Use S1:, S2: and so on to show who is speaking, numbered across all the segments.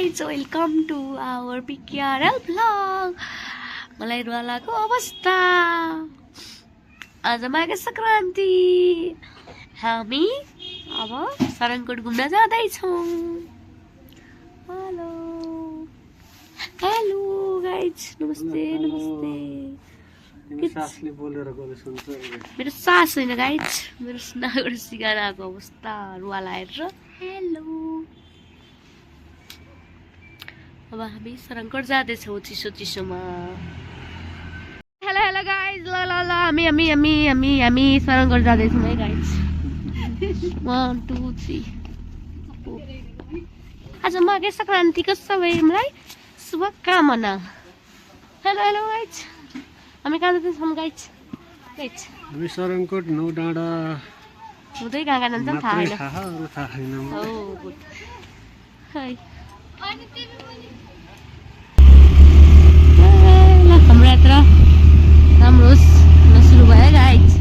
S1: guys, welcome to our PKRL vlog. मलाई रुवालाको अवस्था। आज माघे संक्रान्ति। हामी अब सरङकोट घुम्न जाँदैछौँ। हेलो हेलो गाइज, नमस्ते नमस्ते।
S2: सासले बोलेर गरे सुन्छ।
S1: मेरो सास होइन गाइज, मेरो नागबाट सिकाएर आएको अवस्था रुवाला हेरेर। हेलो, अब हामी सरङकोट जाँदैछौँ चिसो चिसोमा। हेलो हेलो गाइज, ल ल ल हामी सरङकोट जाँदैछौँ है गाइज। 1 2 3। आज माघे संक्रान्तिको सबैलाई शुभकामना। हेलो हेलो गाइज, हामी कहाँ जाँदैछौँ गाइज? गाइज
S2: हामी सरङकोट नौ डाँडा
S1: हुँदै कहाँ कहाँ जान्छौँ थाहा छैन।
S2: थाहा छैन।
S1: हो गुड है। हाम्रो यात्रा राम्रो होस् न, सुरु भयो गाइज।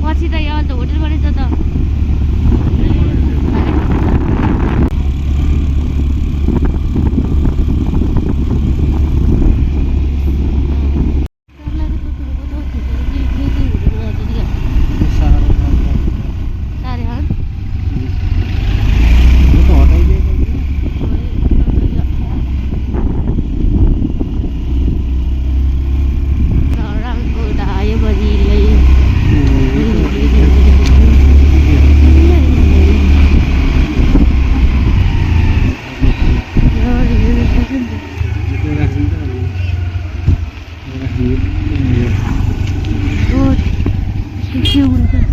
S1: पछि त यहाँ त होटल बनेछ त।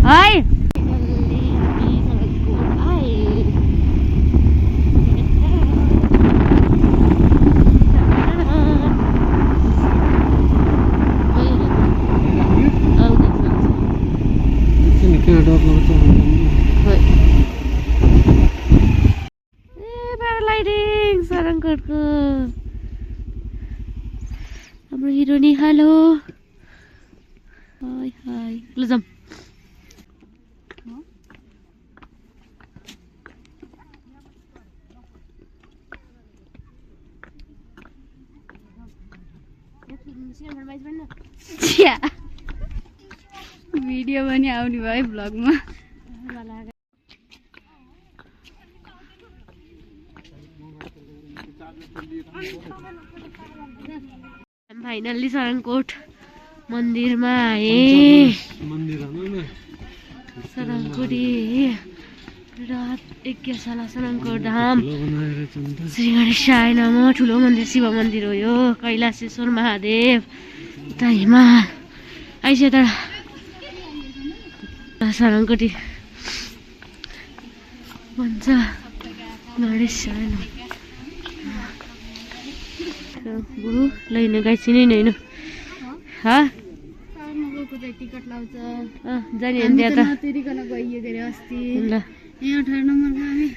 S1: Hai. Paragliding सरङकोटको हाम्रो हिरोनी। हेलो हाय हाय, ल जाऊँ।
S3: भिडियो पनि आउने भयो भ्लगमा।
S1: फाइनल्ली सरङकोट मन्दिरमा आए। सरङकोटी रात यज्ञशाला सरङकोट धाम श्री गणेशाय नमः। ठुलो मन्दिर, शिव मन्दिर हो यो। कैलाशेश्वर महादेव उता हिमाल आइस त सरङकोटी भन्छ गणेशाय नमः। गुरु लैन गाइसिनै नैन हा
S3: टिकट लाउँछ
S1: जाने त्यहाँ त
S3: तिरिकन गइयो के अरे अस्ति।
S1: ल
S3: यहाँ 18 नम्बरमा हामी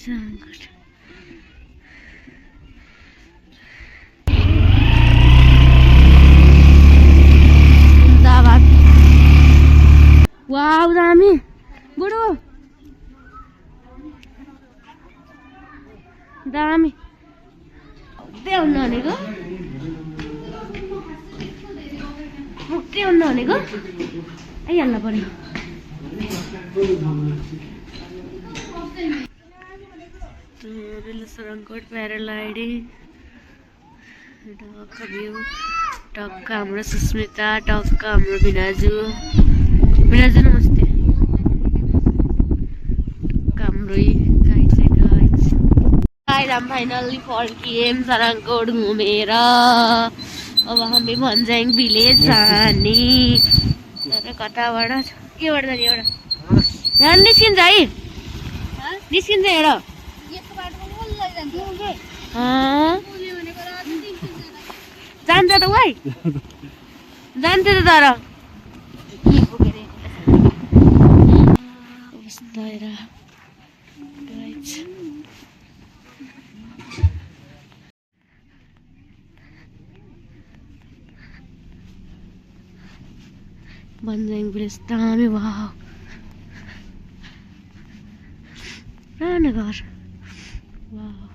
S1: सरङकोट वाउ दामी बुढो दामी मुक्तै हुन्न भनेको, मुक्तै हुन्न भनेको आइहाल्न पर्यो। सरङकोट प्याराग्लाइडिङ टक्क भ्यू, टक्क हाम्रो सुस्मिता, टक्क हाम्रो बिनाजु। बिनाजु नमस्ते। टक्क हाम्रो गाई चाहिँ गाइस हम फाइनली फर्कियौँ सरङकोट घुमेर। अब हामी भन्ज्याङ भिलेज जाने। तर कताबाट केबाट जाने एउटा यहाँ निस्किन्छ है निस्किन्छ एउटा जान्छ त भाइ जान्छ त तर भन्ज्याङ भिलेज दामी वाउ रानो घर wow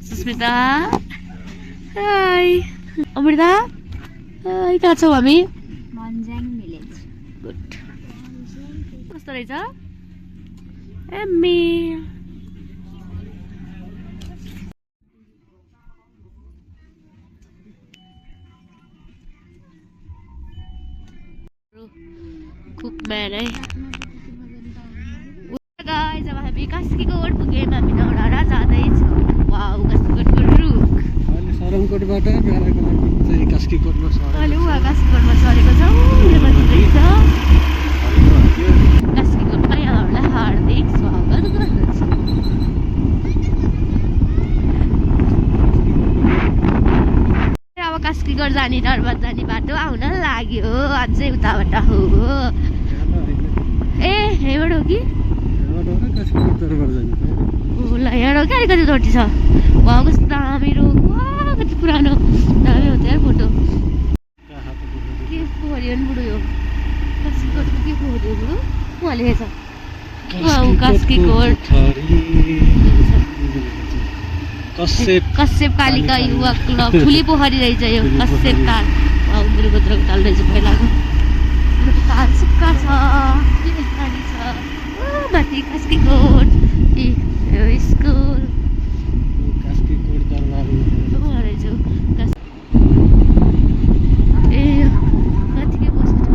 S1: Susmita hi Amrita hi कहाँ छौ हामी
S3: भन्ज्याङ भिलेज
S1: गुड कस्तो रहेछ एम्मी कुकम्यान है गाइस अब हामी कास्कीकोट पुग्यौँ हामी नौडाँडा जाँदैछौँ वाउ कास्कीकोटको रुख
S2: अहिले सरङकोटबाट प्याराग्लाइडिङ चाहिँ कास्कीकोटमा सरेको
S1: अहिले उहाँ कास्कीकोटमा चढेको छौँ कास्कीकोटमा यहाँहरूलाई हार्दिक स्वागत गर्दछु अब कास्कीकोट जाने दरबार जाने बाटो आउन लाग्यो अझै उताबाट हो ए यहाँबाट हो कि ल यहाँबाट क्या अलिकति रोटी छ वाउ कस्तो दामी रोग वाउ कति पुरानो दामी हुन्छ यार फोटो के पोखरी हो नि बुढो यो कास्कीकोटको के पोखरी हो बुढो उहाँ लेखेछ वाउ कास्कीकोट कश्यप कालिका युवा क्लब ठुली पोखरी रहेछ यो कश्यप ताल वाउ मेरो गोत्रको ताल रहेछ पहिलाको ताल सुक्खा छ पानी छ माथि कास्कीकोट स्कुल
S2: कास्कीकोट दरबार
S1: ए माथि के बस्नु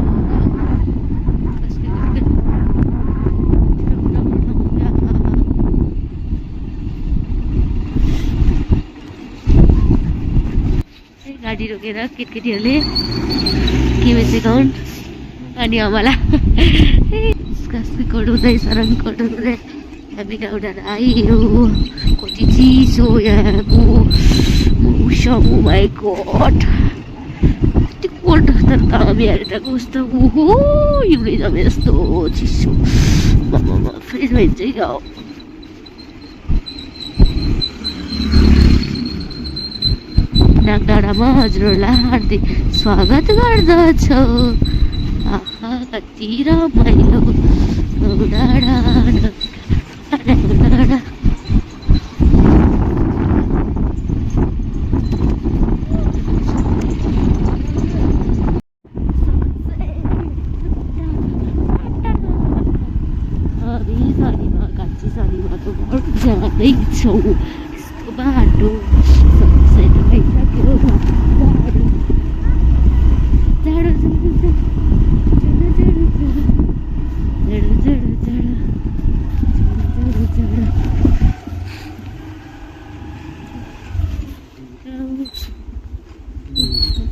S1: गाडी रोकेर केटीहरूले के बेचेको हुन् अनि आमालाई कास्कीकोट हुँदै सरङकोट हुँदै हामी गाउँबाट आयो कति चिसो यहाँको मौसम ओ माई गॉड कति कोल्ड तर दामीहरू त कस्तो ओहो हिउँदै जमे जस्तो चिसो मामा फ्रिज भइन्छ गाउँ नागडाँडामा हजुरहरूलाई हार्दिक स्वागत गर्दछु आहा कति रमाइलो डाँडा कान्छी सालीमाको घर जाँदैछौँ यस्तो बाटो सनसेट भइसक्यो जाडो जाडो